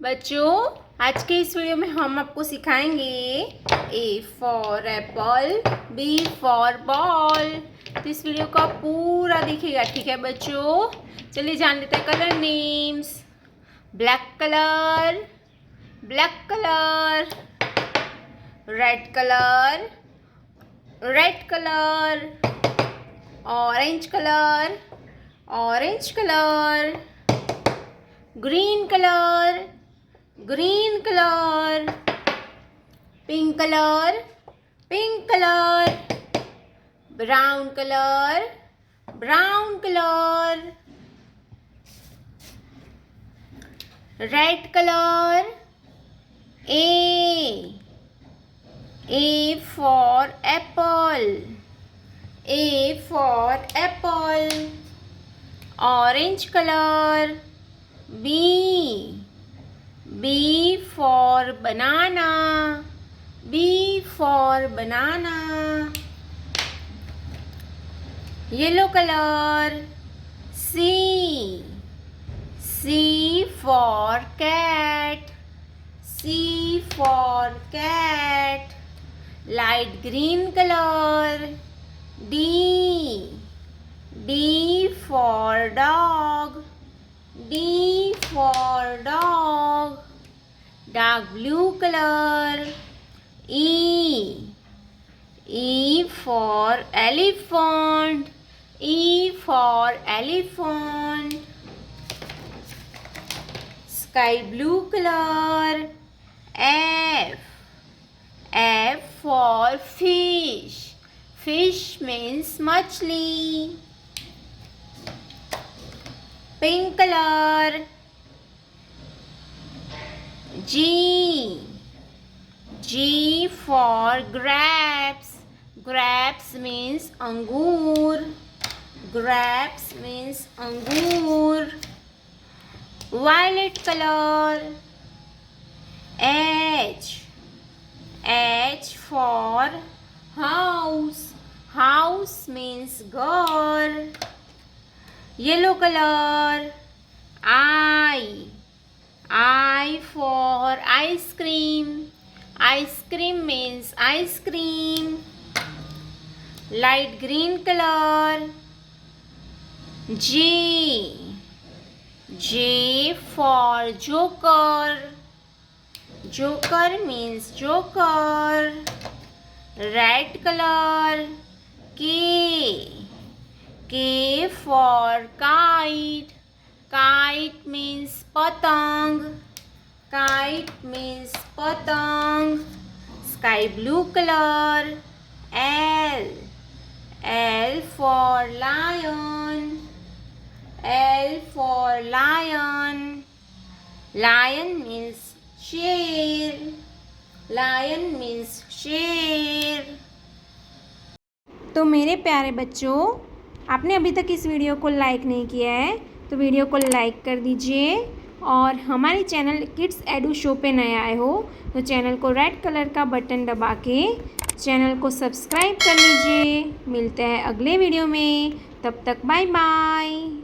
बच्चों, आज के इस वीडियो में हम आपको सिखाएंगे A for Apple, B for ball. तो इस वीडियो को आप पूरा देखिएगा, ठीक है बच्चों। चलिए जान लेते हैं colour names. Black colour, black colour, red colour, red colour, orange colour, orange colour, green colour, green colour, pink colour, pink colour, brown colour, brown colour, red colour. A for apple, A for apple, orange color. B for banana, B for banana. Yellow color. C for cat, C for cat. Light green color. D for dog, D for dog. Dark blue color. E for elephant, E for elephant. Sky blue color. F for fish, fish means machli. Pink color. G for grapes, grapes means angur, grapes means angur. Violet color. H for house, house means घर. Yellow color. I for ice cream, ice cream means ice cream. Light green color. J for joker, joker means joker. Red color. K for kite, kite means patang, kite means patang. Sky blue color. L for lion, L for lion, lion means शेर, lion means शेर। तो मेरे प्यारे बच्चों, आपने अभी तक इस वीडियो को लाइक नहीं किया है तो वीडियो को लाइक कर दीजिए, और हमारे चैनल किड्स एडू शो पे नए आए हो तो चैनल को रेड कलर का बटन दबा के चैनल को सब्सक्राइब कर लीजिए। मिलते हैं अगले वीडियो में, तब तक बाय बाय।